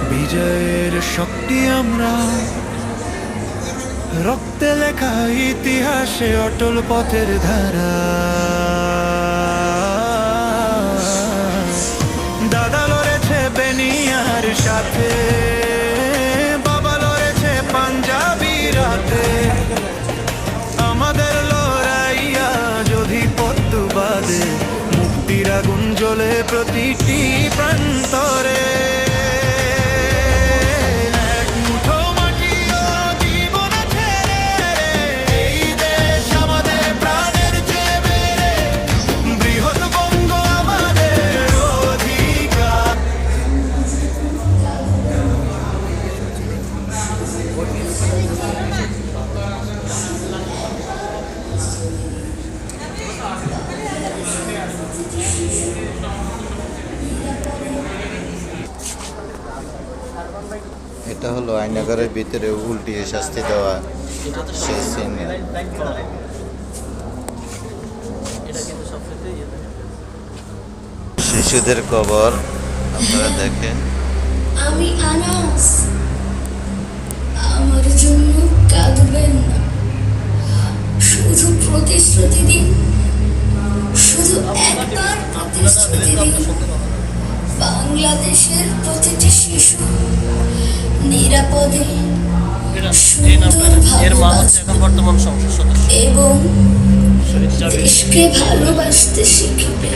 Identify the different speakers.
Speaker 1: বিজয়ের শক্তি আমরা, রক্তে লেখা ইতিহাসে অটল পথের ধারা। দাদা লড়েছে বেনিয়ার সাথে, বাবা লড়েছে পাঞ্জাবি রাতে। আমাদের লড়াইয়া যদি পদ্মু বাদে, মুক্তির আগুন জ্বলে প্রতিটি প্রান্তরে।
Speaker 2: এটা হলো আয়নাঘরের ভিতরে উল্টিয়ে শাস্তি দেওয়া সেই সিন। শিশুদের কবর আপনারা দেখেন।
Speaker 3: আমি আনাস, আমার জন্য কাঁদবেন না, শুধু প্রতিশ্রুতি দিন, শুধু একবার প্রতিশ্রুতি দিন। বাংলাদেশের প্রতিটি শিশু নিরাপদে এবং দেশকে ভালোবাসতে শিখবে।